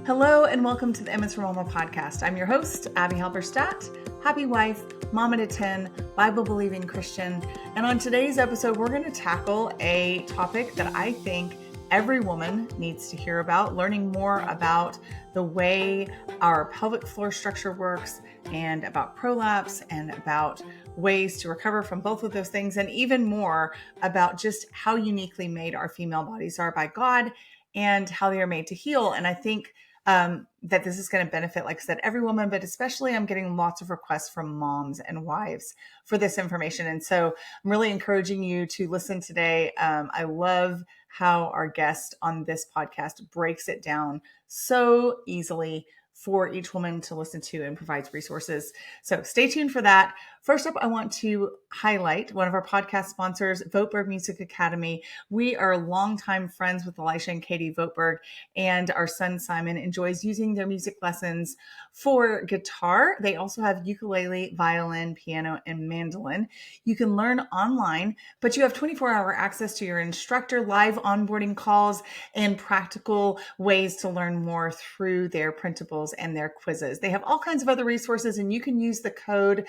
Hello and welcome to the Emma's for Mama podcast. I'm your host, Abby Halberstadt, happy wife, mama to 10, Bible-believing Christian. And on today's episode, we're going to tackle a topic that I think every woman needs to hear about, learning more about the way our pelvic floor structure works and about prolapse and about ways to recover from both of those things, and even more about just how uniquely made our female bodies are by God and how they are made to heal. And I think that this is going to benefit, like I said, every woman, but especially I'm getting lots of requests from moms and wives for this information. And so I'm really encouraging you to listen today. I love how our guest on this podcast breaks it down so easily for each woman to listen to and provides resources. So stay tuned for that. First up, I want to highlight one of our podcast sponsors, Voetberg Music Academy. We are longtime friends with Elisha and Katie Voetberg, and our son Simon enjoys using their music lessons for guitar. They also have ukulele, violin, piano, and mandolin. You can learn online, but you have 24-hour access to your instructor, live onboarding calls, and practical ways to learn more through their printables and their quizzes. They have all kinds of other resources, and you can use the code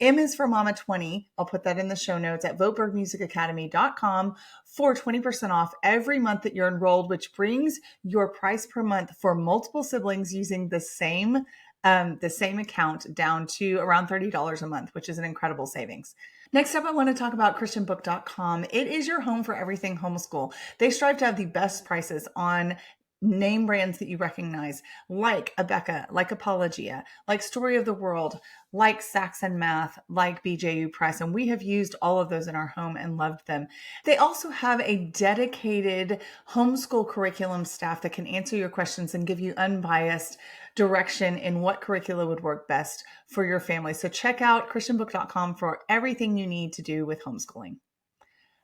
M is for Mama 20. I'll put that in the show notes at voetbergmusicacademy.com for 20% off every month that you're enrolled, which brings your price per month for multiple siblings using the same account down to around $30 a month, which is an incredible savings. Next up, I want to talk about christianbook.com. It is your home for everything homeschool. They strive to have the best prices on name brands that you recognize, like Abeka, like Apologia, like Story of the World, like Saxon Math, like BJU Press. And we have used all of those in our home and loved them. They also have a dedicated homeschool curriculum staff that can answer your questions and give you unbiased direction in what curricula would work best for your family. So check out christianbook.com for everything you need to do with homeschooling.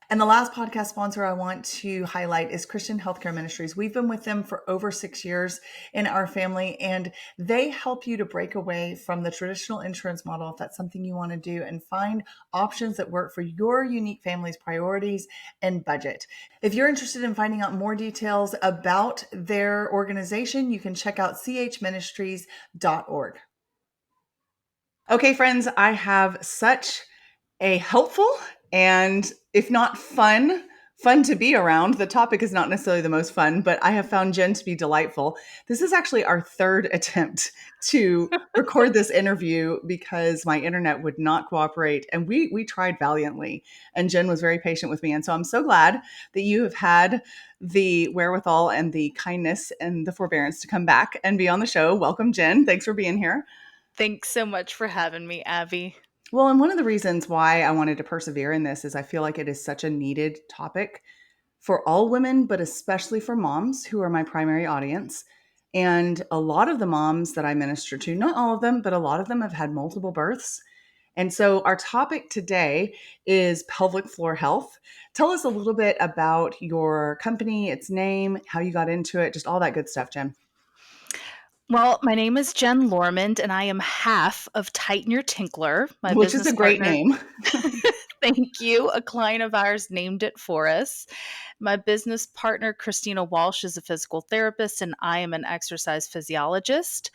And the last podcast sponsor I want to highlight is Christian Healthcare Ministries. We've been with them for over 6 years in our family, and they help you to break away from the traditional insurance model if that's something you want to do, and find options that work for your unique family's priorities and budget. If you're interested in finding out more details about their organization, you can check out chministries.org. Okay, friends, I have such a helpful and, if not fun to be around. The topic is not necessarily the most fun, but I have found Jenn to be delightful. This is actually our third attempt to record this interview because my internet would not cooperate, and we tried valiantly, and Jenn was very patient with me. And so I'm so glad that you have had the wherewithal and the kindness and the forbearance to come back and be on the show. Welcome, Jenn. Thanks for being here. Thanks so much for having me, Abby. Well, and one of the reasons why I wanted to persevere in this is I feel like it is such a needed topic for all women, but especially for moms who are my primary audience. And a lot of the moms that I minister to, not all of them, but a lot of them have had multiple births. And so our topic today is pelvic floor health. Tell us a little bit about your company, its name, how you got into it, just all that good stuff, Jenn. Well, my name is Jenn Lormand, and I am half of Tinkler, my Which is business a great partner. name. Thank you. A client of ours named it for us. My business partner, Christina Walsh, is a physical therapist, and I am an exercise physiologist.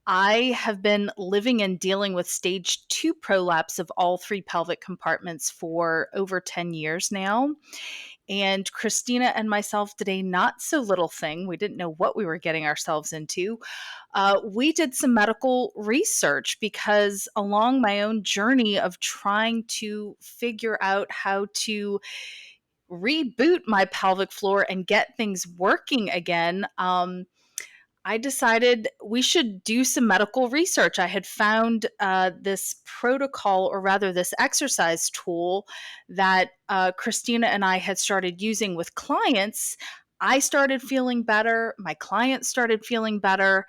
I have been living and dealing with stage 2 prolapse of all 3 pelvic compartments for over 10 years now. And Christina and myself did a not so little thing. We didn't know what we were getting ourselves into. We did some medical research because along my own journey of trying to figure out how to reboot my pelvic floor and get things working again, I decided we should do some medical research. I had found this protocol, or rather this exercise tool that Christina and I had started using with clients. I started feeling better. My clients started feeling better.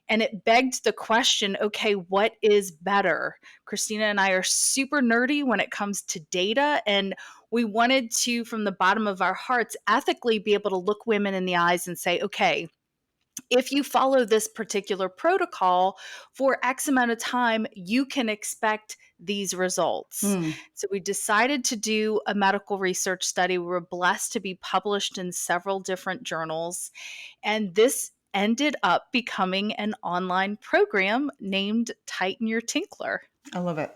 And it begged the question, okay, what is better? Christina and I are super nerdy when it comes to data. And we wanted to, from the bottom of our hearts, ethically be able to look women in the eyes and say, okay, if you follow this particular protocol for X amount of time, you can expect these results. So we decided to do a medical research study. We were blessed to be published in several different journals. And this ended up becoming an online program named Tighten Your Tinkler. I love it.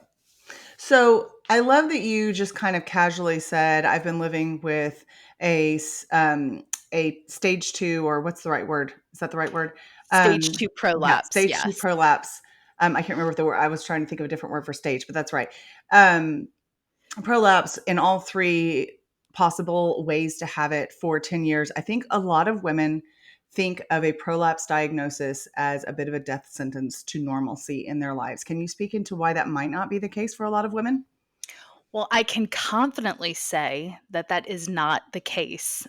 So I love that you just kind of casually said, I've been living with a stage 2, or what's the right word? Is that the right word? Stage 2 Yeah, prolapse, stage 2 yes. prolapse. I can't remember if the word, I was trying to think of a different word for stage, but that's right. Um, Prolapse in all three possible ways to have it for 10 years. I think a lot of women think of a prolapse diagnosis as a bit of a death sentence to normalcy in their lives. Can you speak into why that might not be the case for a lot of women? Well, I can confidently say that that is not the case.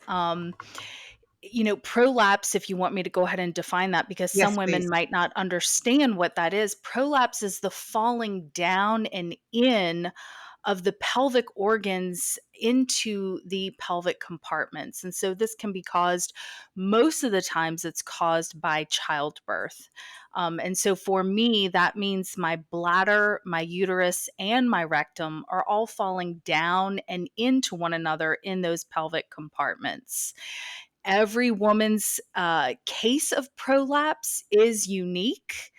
Prolapse, if you want me to go ahead and define that, because some Yes, women please. might not understand what that is. Prolapse is the falling down and in of the pelvic organs into the pelvic compartments. And so this can be caused, most of the times, it's caused by childbirth. And so for me, that means my bladder, my uterus, and my rectum are all falling down and into one another in those pelvic compartments. Every woman's case of prolapse is unique.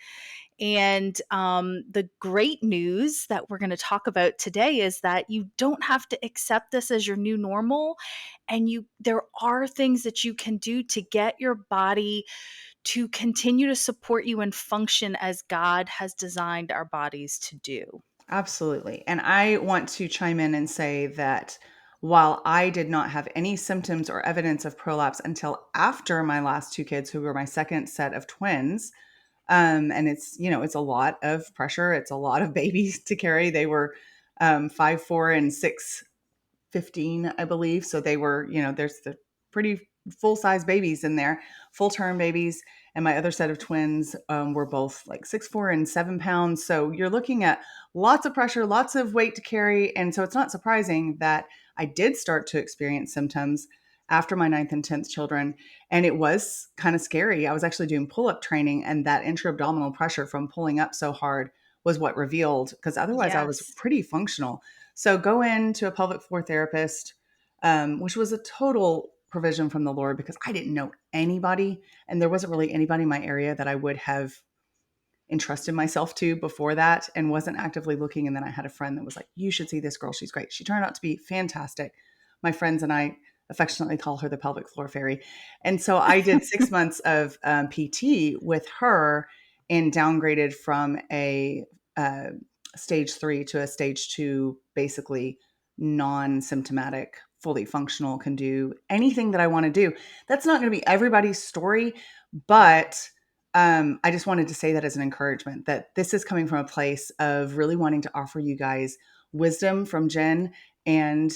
And the great news that we're going to talk about today is that you don't have to accept this as your new normal, and there are things that you can do to get your body to continue to support you and function as God has designed our bodies to do. Absolutely. And I want to chime in and say that while I did not have any symptoms or evidence of prolapse until after my last two kids, who were my second set of twins, and it's a lot of pressure. It's a lot of babies to carry. They were 5'4" and 6'15", I believe. So they were, there's the pretty full size babies in there, full term babies. And my other set of twins were both like 6'4" and 7 pounds. So you're looking at lots of pressure, lots of weight to carry. And so it's not surprising that I did start to experience symptoms after my ninth and 10th children. And it was kind of scary. I was actually doing pull up training, and that intra-abdominal pressure from pulling up so hard was what revealed, because otherwise I was Yes. pretty functional. So go into a pelvic floor therapist, which was a total provision from the Lord, because I didn't know anybody, and there wasn't really anybody in my area that I would have entrusted myself to before that, and wasn't actively looking. And then I had a friend that was like, you should see this girl. She's great. She turned out to be fantastic. My friends and I affectionately call her the pelvic floor fairy. And so I did 6 months of PT with her, and downgraded from a stage 3 to a stage 2, basically non-symptomatic, fully functional, can do anything that I want to do. That's not going to be everybody's story, but I just wanted to say that as an encouragement, that this is coming from a place of really wanting to offer you guys wisdom from Jenn and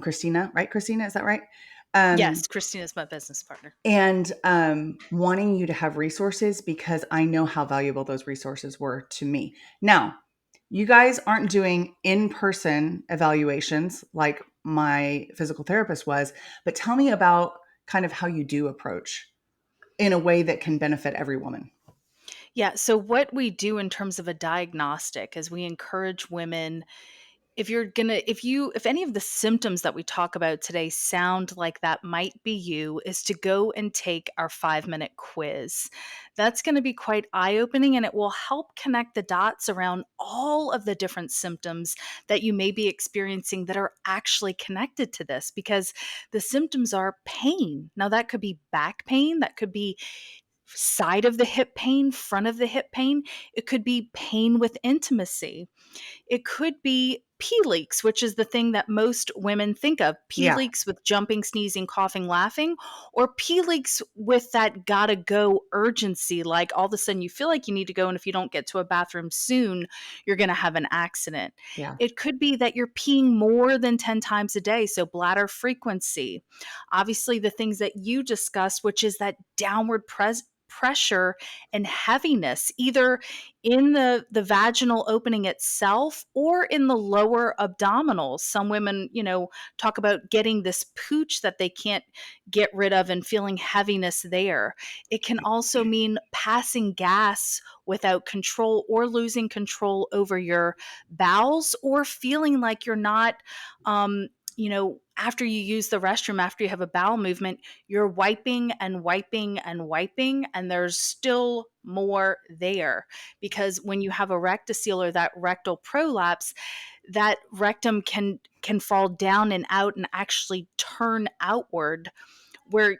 Christina, right? Christina, is that right? Yes, Christina's my business partner. And wanting you to have resources, because I know how valuable those resources were to me. Now, you guys aren't doing in-person evaluations like my physical therapist was, but tell me about kind of how you do approach in a way that can benefit every woman. Yeah. So, what we do in terms of a diagnostic is we encourage women, if any of the symptoms that we talk about today sound like that might be you, is to go and take our 5-minute quiz. That's going to be quite eye-opening, and it will help connect the dots around all of the different symptoms that you may be experiencing that are actually connected to this, because the symptoms are pain. Now, that could be back pain, that could be side of the hip pain, front of the hip pain. It could be pain with intimacy. It could be pee leaks, which is the thing that most women think of. Pee Yeah. leaks with jumping, sneezing, coughing, laughing, or pee leaks with that gotta go urgency, like all of a sudden you feel like you need to go, and if you don't get to a bathroom soon, you're going to have an accident. Yeah. It could be that you're peeing more than 10 times a day, so bladder frequency. Obviously, the things that you discussed, which is that downward pressure and heaviness, either in the vaginal opening itself or in the lower abdominals. Some women, talk about getting this pooch that they can't get rid of and feeling heaviness there. It can also mean passing gas without control, or losing control over your bowels, or feeling like you're not after you use the restroom, after you have a bowel movement, you're wiping and wiping and wiping, and there's still more there. Because when you have a rectocele or that rectal prolapse, that rectum can fall down and out and actually turn outward, where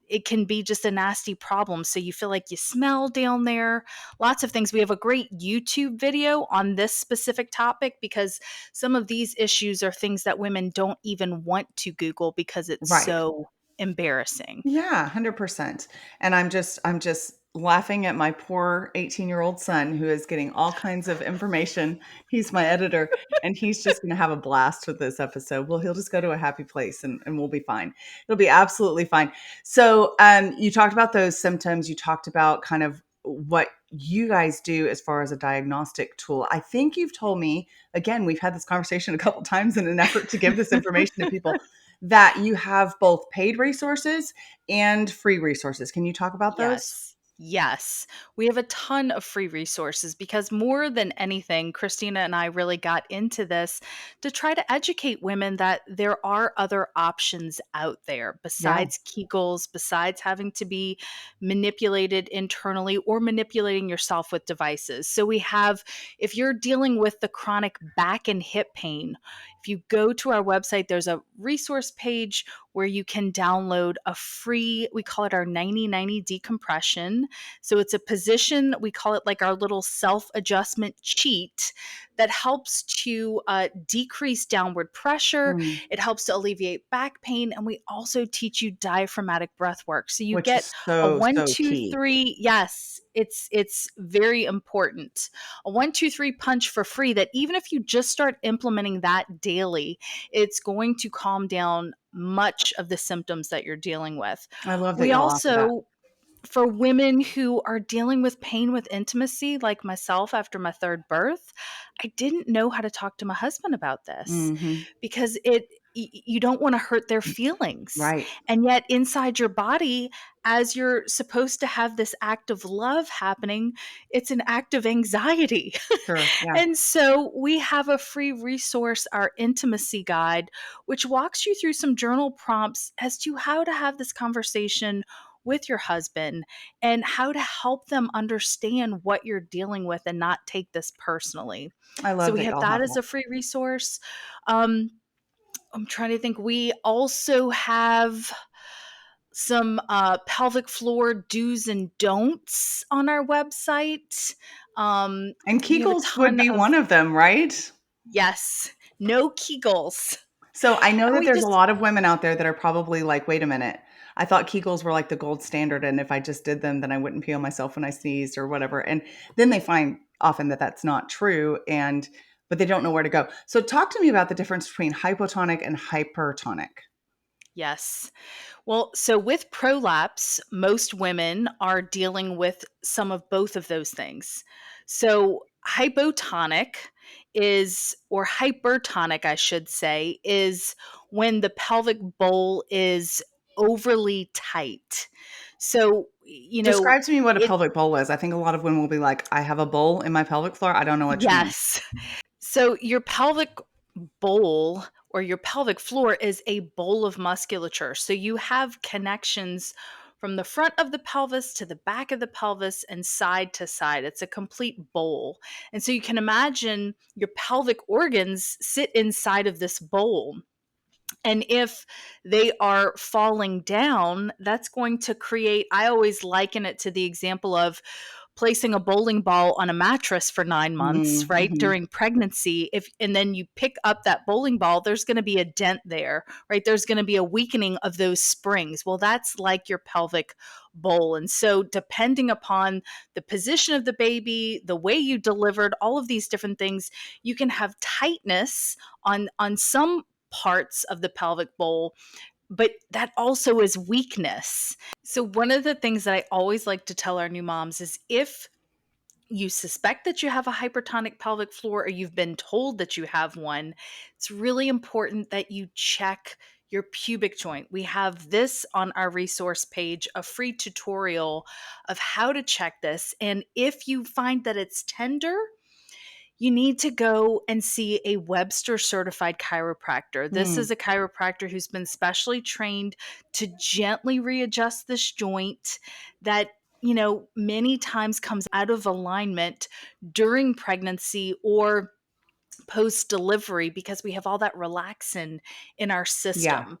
it can be just a nasty problem. So you feel like you smell down there, lots of things. We have a great YouTube video on this specific topic because some of these issues are things that women don't even want to Google because it's Right. so embarrassing. Yeah, 100%. And I'm just laughing at my poor 18-year-old son who is getting all kinds of information. He's my editor, and he's just going to have a blast with this episode. Well, he'll just go to a happy place, and we'll be fine. It'll be absolutely fine. So, you talked about those symptoms. You talked about kind of what you guys do as far as a diagnostic tool. I think you've told me, again, we've had this conversation a couple times in an effort to give this information to people, that you have both paid resources and free resources. Can you talk about those? Yes. Yes. We have a ton of free resources because more than anything, Christina and I really got into this to try to educate women that there are other options out there Yeah. besides Kegels, besides having to be manipulated internally or manipulating yourself with devices. So we have, if you're dealing with the chronic back and hip pain, if you go to our website, there's a resource page where you can download a free, we call it our 90-90 decompression. So it's a position, we call it like our little self adjustment cheat that helps to decrease downward pressure. Mm, It helps to alleviate back pain. And we also teach you diaphragmatic breath work. So you which get is a so, one, so two, key. three. Yes, it's very important. A 1, 2, 3 punch for free that even if you just start implementing that daily, it's going to calm down much of the symptoms that you're dealing with. I love that We y'all offer that. also, for women who are dealing with pain with intimacy, like myself after my third birth, I didn't know how to talk to my husband about this Hmm. because you don't want to hurt their feelings. Right. And yet inside your body, as you're supposed to have this act of love happening, it's an act of anxiety. Sure. Yeah. And so we have a free resource, our intimacy guide, which walks you through some journal prompts as to how to have this conversation with your husband and how to help them understand what you're dealing with and not take this personally. I So love we that have y'all that have as that. a free resource. Um, I'm trying to think. We also have some pelvic floor do's and don'ts on our website. And We have a Kegels would ton be of, one of them, right? yes, no Kegels. So I know And that we there's a just, lot of women out there that are probably like, wait a minute. I thought Kegels were like the gold standard. And if I just did them, then I wouldn't pee on myself when I sneezed or whatever. And then they find often that that's not true. But they don't know where to go. So talk to me about the difference between hypotonic and hypertonic. yes. Well, so with prolapse, most women are dealing with some of both of those things. So hypotonic is, or hypertonic, I should say, is when the pelvic bowl is overly tight. So, Describe to me what a it, pelvic bowl is. I think a lot of women will be like, I have a bowl in my pelvic floor. I don't know what you mean. yes. So your pelvic bowl or your pelvic floor is a bowl of musculature. So you have connections from the front of the pelvis to the back of the pelvis and side to side. It's a complete bowl. And so you can imagine your pelvic organs sit inside of this bowl. And if they are falling down, that's going to create, I always liken it to the example of placing a bowling ball on a mattress for 9 months, right? Mm-hmm. During pregnancy, if and then you pick up that bowling ball, there's going to be a dent there, right? There's going to be a weakening of those springs. Well, that's like your pelvic bowl. And so depending upon the position of the baby, the way you delivered, all of these different things, you can have tightness on some parts of the pelvic bowl, but that also is weakness. So, one of the things that I always like to tell our new moms is if you suspect that you have a hypertonic pelvic floor or you've been told that you have one, it's really important that you check your pubic joint. We have this on our resource page, a free tutorial of how to check this. And if you find that it's tender, you need to go and see a Webster certified chiropractor. This Mm, is a chiropractor who's been specially trained to gently readjust this joint that, many times comes out of alignment during pregnancy or post delivery because we have all that relaxin in our yeah. system.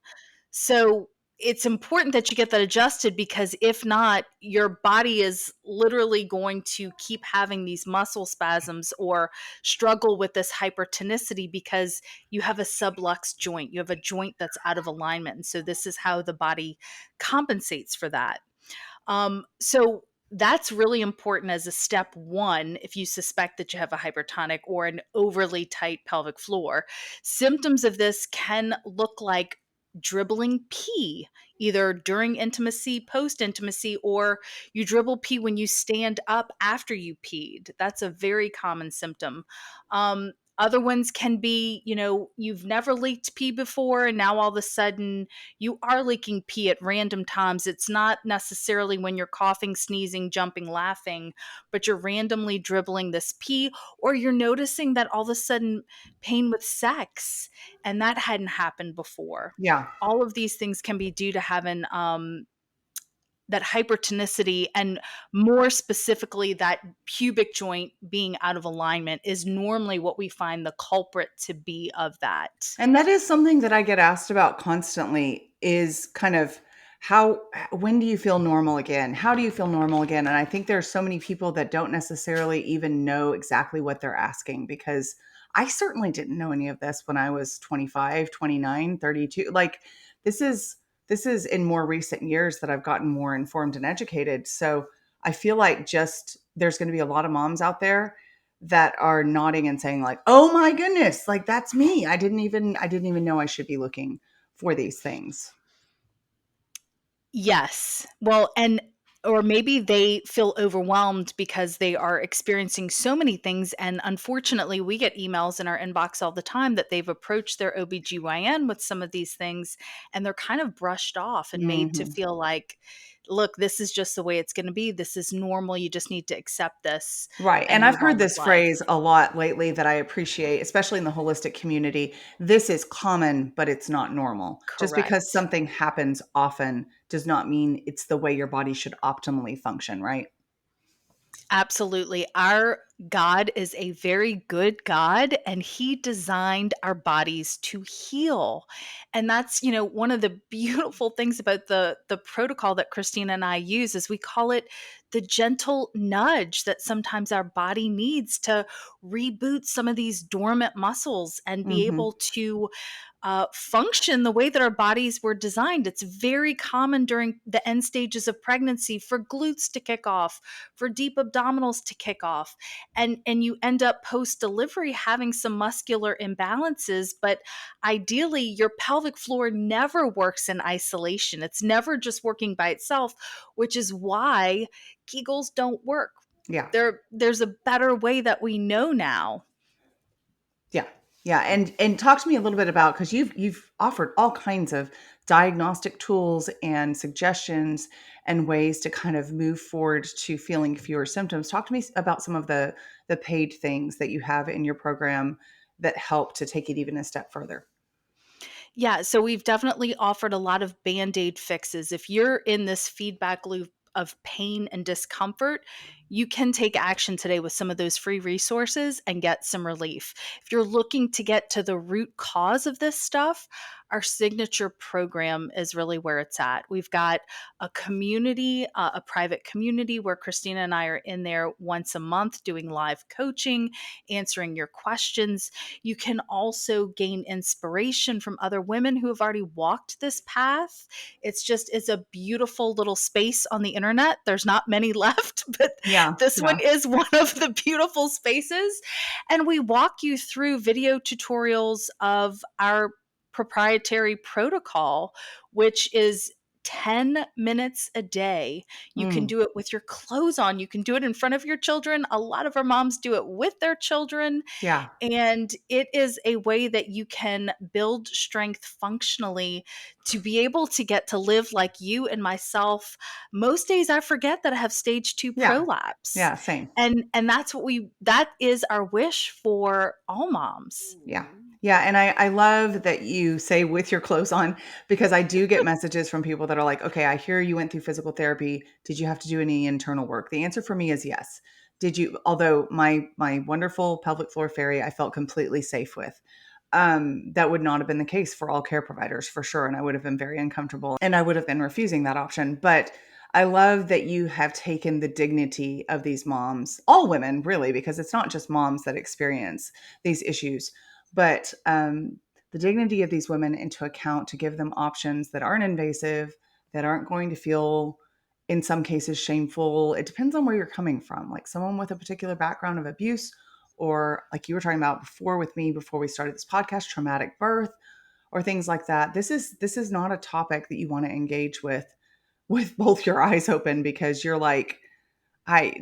So it's important that you get that adjusted, because if not, your body is literally going to keep having these muscle spasms or struggle with this hypertonicity because you have a sublux joint. You have a joint that's out of alignment. And so this is how the body compensates for that. So that's really important as a step one if you suspect that you have a hypertonic or an overly tight pelvic floor. Symptoms of this can look like dribbling pee, either during intimacy, post intimacy, or you dribble pee when you stand up after you peed. That's a very common symptom. Other ones can be, you've never leaked pee before, and now all of a sudden you are leaking pee at random times. It's not necessarily when you're coughing, sneezing, jumping, laughing, but you're randomly dribbling this pee, or you're noticing that all of a sudden pain with sex, and that hadn't happened before. Yeah. All of these things can be due to having that hypertonicity, and more specifically, that pubic joint being out of alignment is normally what we find the culprit to be of that. And that is something that I get asked about constantly is kind of how when do you feel normal again? How do you feel normal again? And I think there's so many people that don't necessarily even know exactly what they're asking, because I certainly didn't know any of this when I was 25, 29, 32. Like this is this is in more recent years that I've gotten more informed and educated. So I feel like just there's going to be a lot of moms out there that are nodding and saying like, "Oh my goodness, like that's me. I didn't even know I should be looking for these things." Yes. Well, and or maybe they feel overwhelmed because they are experiencing so many things. And unfortunately, we get emails in our inbox all the time that they've approached their OBGYN with some of these things, and they're kind of brushed off and made to Mhm. feel like, look, this is just the way it's going to be. This is normal. You just need to accept this Right. and And I've move heard on with this life. phrase a lot lately that I appreciate, especially in the holistic community. This is common, but it's not normal. Just because Correct. something happens often does not mean it's the way your body should optimally function, right? Absolutely. Our God is a very good God, and He designed our bodies to heal. And that's, one of the beautiful things about the protocol that Christina and I use is we call it the gentle nudge that sometimes our body needs to reboot some of these dormant muscles and be Mhm. able to function the way that our bodies were designed. It's very common during the end stages of pregnancy for glutes to kick off, for deep abdominals to kick off, and you end up post delivery having some muscular imbalances. But ideally, your pelvic floor never works in isolation. It's never just working by itself, which is why Kegels don't work. Yeah. There's a better way that we know now. Yeah. Yeah. And talk to me a little bit about, because you've offered all kinds of diagnostic tools and suggestions and ways to kind of move forward to feeling fewer symptoms. Talk to me about some of the paid things that you have in your program that help to take it even a step further. Yeah, so we've definitely offered a lot of band-aid fixes. If you're in this feedback loop of pain and discomfort, you can take action today with some of those free resources and get some relief. If you're looking to get to the root cause of this stuff, our signature program is really where it's at. We've got a community, a private community where Christina and I are in there once a month doing live coaching, answering your questions. You can also gain inspiration from other women who have already walked this path. It's a beautiful little space on the internet. There's not many left, but Yeah. this one Yeah. is one of the beautiful spaces. And we walk you through video tutorials of our proprietary protocol, which is 10 minutes a day. You can Mm. do it with your clothes on. You can do it in front of your children. A lot of our moms do it with their children. Yeah. And it is a way that you can build strength functionally to be able to get to live like you and myself. Most days I forget that I have stage 2 Yeah. prolapse. Yeah. Same. And that is our wish for all moms. Yeah. Yeah. And I love that you say with your clothes on, because I do get messages from people that are like, okay, I hear you went through physical therapy. Did you have to do any internal work? The answer for me is yes. Did you, although my wonderful pelvic floor fairy, I felt completely safe with. That would not have been the case for all care providers for sure. And I would have been very uncomfortable and I would have been refusing that option. But I love that you have taken the dignity of these moms, all women really, because it's not just moms that experience these issues, but the dignity of these women into account to give them options that aren't invasive, that aren't going to feel, in some cases, shameful. It depends on where you're coming from. Like someone with a particular background of abuse, or like you were talking about before with me before we started this podcast, traumatic birth, or things like that. This is not a topic that you want to engage with both your eyes open, because you're like,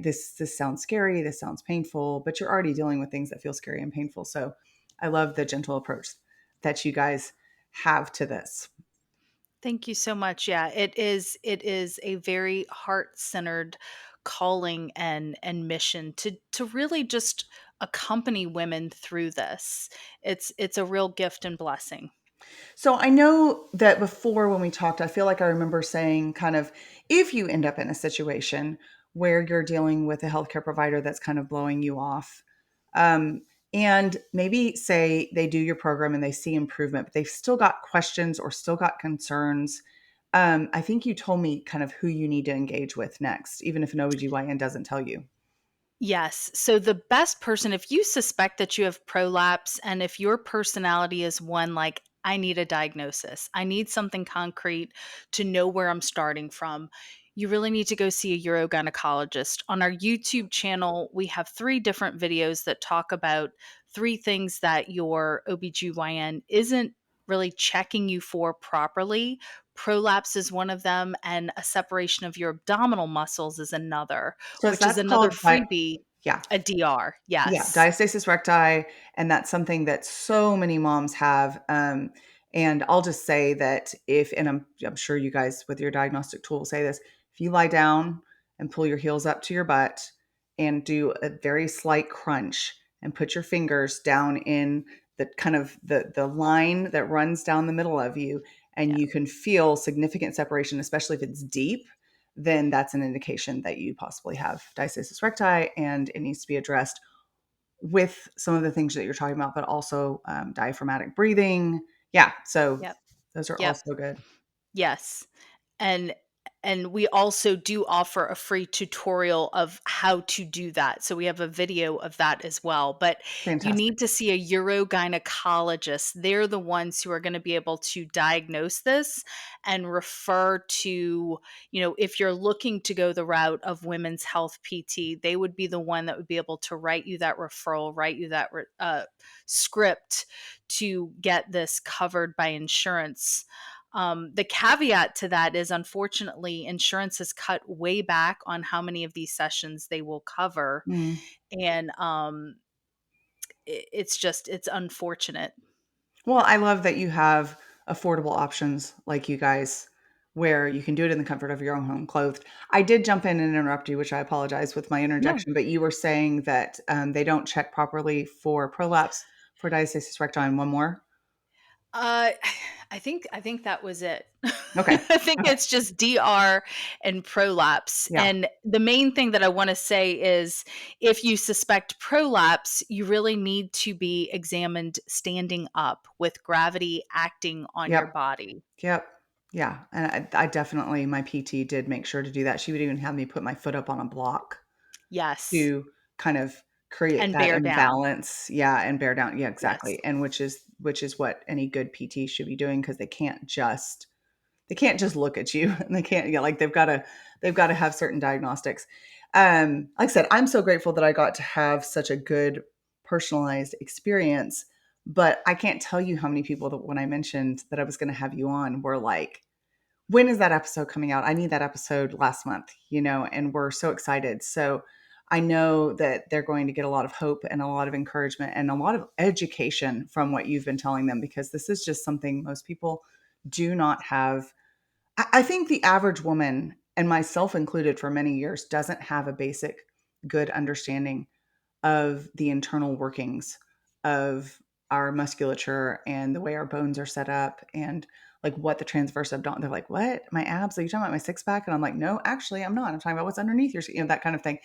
this sounds scary, this sounds painful, but you're already dealing with things that feel scary and painful. So I love the gentle approach that you guys have to this. Thank you so much. Yeah, it is a very heart-centered calling and mission to really just accompany women through this. It's a real gift and blessing. So I know that before when we talked, I feel like I remember saying kind of, if you end up in a situation where you're dealing with a healthcare provider that's kind of blowing you off, um, and maybe say they do your program and they see improvement, but they've still got questions or still got concerns. I think you told me kind of who you need to engage with next, even if an OBGYN doesn't tell you. Yes. So the best person, if you suspect that you have prolapse and if your personality is one like, I need a diagnosis, I need something concrete to know where I'm starting from, you really need to go see a urogynecologist. On our YouTube channel, we have 3 different videos that talk about 3 things that your OBGYN isn't really checking you for properly. Prolapse is one of them, and a separation of your abdominal muscles is another, So which is that's another called, freebie, yeah. a DR, Yeah, yes. diastasis recti, and that's something that so many moms have. And I'll just say that if, and I'm sure you guys with your diagnostic tool say this, if you lie down and pull your heels up to your butt and do a very slight crunch and put your fingers down in the kind of the line that runs down the middle of you, and Yeah, you can feel significant separation, especially if it's deep, then that's an indication that you possibly have diastasis recti and it needs to be addressed with some of the things that you're talking about, but also diaphragmatic breathing. Yeah. So yep, those are yep, also good. yes. And and we also do offer a free tutorial of how to do that. So we have a video of that as well. But you Fantastic. need to see a urogynecologist. They're the ones who are going to be able to diagnose this and refer to, if you're looking to go the route of women's health PT, they would be the one that would be able to write you that referral, write you that script to get this covered by insurance. The caveat to that is, unfortunately, insurance has cut way back on how many of these sessions they will cover. Mm. And it's unfortunate. Well, I love that you have affordable options like you guys, where you can do it in the comfort of your own home, clothed. I did jump in and interrupt you, which I apologize with my No. interjection, but you were saying that they don't check properly for prolapse, for diastasis recti, and one more. Uh, I think that was it. Okay. I think Okay. it's just DR and prolapse. Yeah. And the main thing that I want to say is, if you suspect prolapse, you really need to be examined standing up with gravity acting on your Yep. body. Yep. Yeah. And I definitely, my PT did make sure to do that. She would even have me put my foot up on a block Yes. to kind of create And that bear down. imbalance. Yeah. And bear down. Yeah, Yes. exactly. And which is what any good PT should be doing, because they can't just look at you and they can't, yeah, like they've got to have certain diagnostics. Like I said, I'm so grateful that I got to have such a good personalized experience, but I can't tell you how many people that when I mentioned that I was going to have you on were like, when is that episode coming out? I need that episode last month, and we're so excited. So I know that they're going to get a lot of hope and a lot of encouragement and a lot of education from what you've been telling them, because this is just something most people do not have. I think the average woman, and myself included for many years, doesn't have a basic good understanding of the internal workings of our musculature and the way our bones are set up, and like what the transverse abdomen. They're like, "What? My abs? Are you talking about my six pack?" And I'm like, "No, actually, I'm not. I'm talking about what's underneath your, that kind of thing."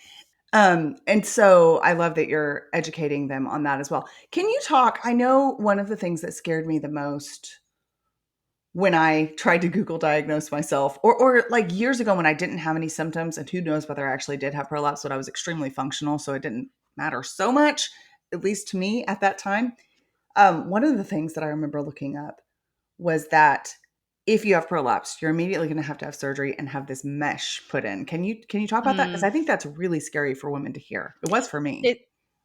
And so I love that you're educating them on that as well. Can you talk? I know one of the things that scared me the most when I tried to Google diagnose myself, or like years ago when I didn't have any symptoms, and who knows whether I actually did have prolapse, but I was extremely functional, so it didn't matter so much, at least to me at that time. One of the things that I remember looking up was that if you have prolapse, you're immediately going to have surgery and have this mesh put in. Can you talk about that? Because Mm. I think that's really scary for women to hear. It was for me.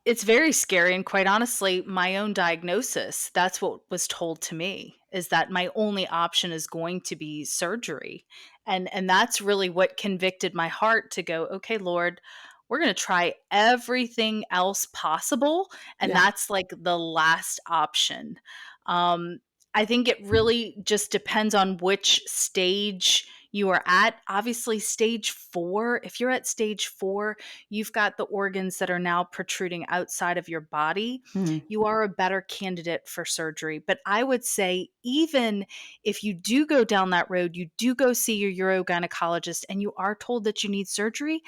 It's very scary, and quite honestly, my own diagnosis, that's what was told to me, is that my only option is going to be surgery. And that's really what convicted my heart to go, "Okay, Lord, we're going to try everything else possible, and Yeah, that's like the last option." Um I think it really just depends on which stage you are at. Obviously, stage 4, if you're at stage 4, you've got the organs that are now protruding outside of your body, hmm, you are a better candidate for surgery. But I would say, even if you do go down that road, you do go see your urogynecologist and you are told that you need surgery,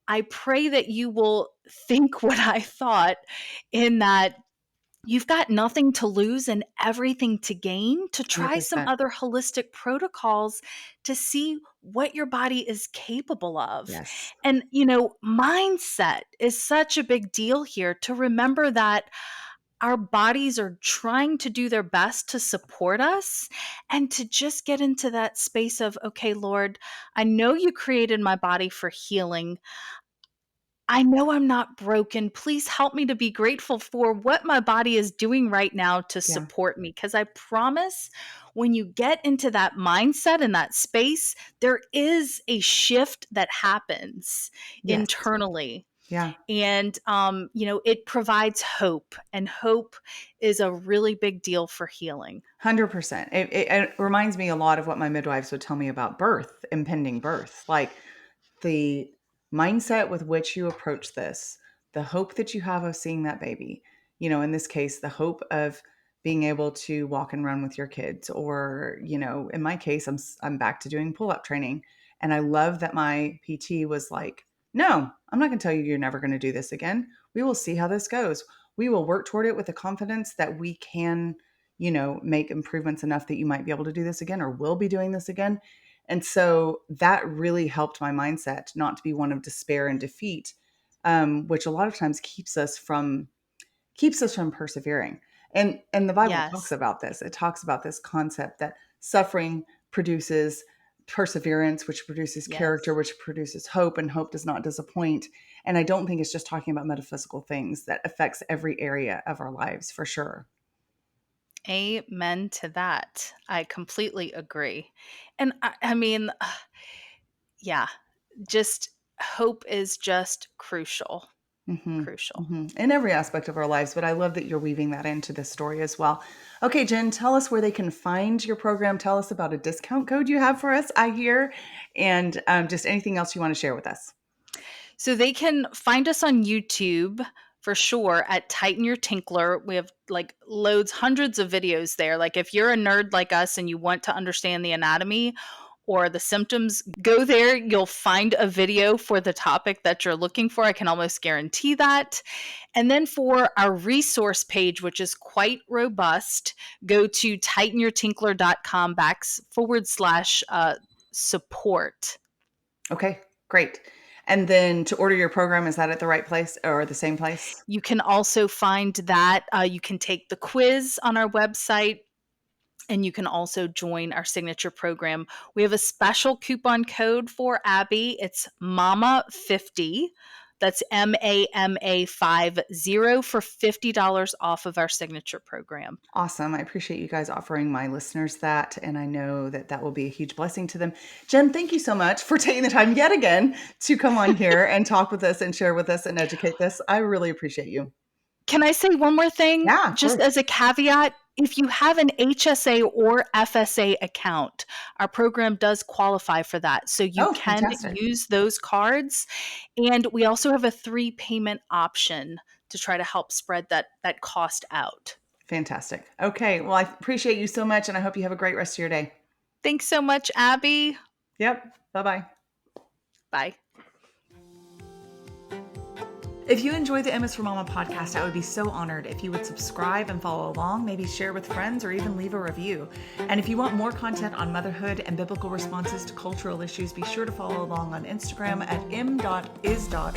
I pray that you will think what I thought, in that you've got nothing to lose and everything to gain, to try some 100%. other holistic protocols to see what your body is capable of. Yes. And, mindset is such a big deal here, to remember that our bodies are trying to do their best to support us, and to just get into that space of, okay, Lord, I know you created my body for healing. I know I'm not broken. Please help me to be grateful for what my body is doing right now to Yeah. support me. Because I promise, when you get into that mindset and that space, there is a shift that happens Yes. internally. Yeah. And, it provides hope, and hope is a really big deal for healing. 100%. It reminds me a lot of what my midwives would tell me about birth, impending birth. Like the mindset with which you approach this, the hope that you have of seeing that baby, in this case, the hope of being able to walk and run with your kids, or, in my case, I'm back to doing pull-up training. And I love that my PT was like, "No, I'm not going to tell you you're never going to do this again. We will see how this goes. We will work toward it with the confidence that we can, make improvements enough that you might be able to do this again, or will be doing this again." And so that really helped my mindset not to be one of despair and defeat, which a lot of times keeps us from persevering. And the Bible talks Yes. about this. It talks about this concept that suffering produces perseverance, which produces character, Yes. which produces hope, and hope does not disappoint. And I don't think it's just talking about metaphysical things. That affects every area of our lives for sure. Amen to that. I completely agree. And I mean, yeah, just hope is just crucial. Hmm. Crucial. Hmm. In every aspect of our lives, but I love that you're weaving that into this story as well. Okay, Jen, tell us where they can find your program. Tell us about a discount code you have for us, I hear, and just anything else you want to share with us. So they can find us on YouTube for sure at Tighten Your Tinkler. We have like loads, hundreds of videos there. Like, if you're a nerd like us and you want to understand the anatomy or the symptoms, go there. You'll find a video for the topic that you're looking for. I can almost guarantee that. And then for our resource page, which is quite robust, go to tightenyourtinkler.com /support. Okay, great. And then to order your program, is that at the right place or the same place? You can also find that you can take the quiz on our website, and you can also join our signature program. We have a special coupon code for Abby. It's Mama50. That's MAMA50 for $50 off of our signature program. Awesome. I appreciate you guys offering my listeners that, and I know that that will be a huge blessing to them. Jenn, thank you so much for taking the time yet again to come on here and talk with us and share with us and educate us. I really appreciate you. Can I say one more thing? Yeah, of Just course. as a caveat, if you have an HSA or FSA account, our program does qualify for that. So you Oh, can fantastic. use those cards. And we also have a 3-payment option to try to help spread that cost out. Fantastic. Okay. Well, I appreciate you so much, and I hope you have a great rest of your day. Thanks so much, Abby. Yep. Bye-bye. Bye. If you enjoy the MS for Mama podcast, I would be so honored if you would subscribe and follow along, maybe share with friends, or even leave a review. And if you want more content on motherhood and biblical responses to cultural issues, be sure to follow along on Instagram at m.is.for.mama.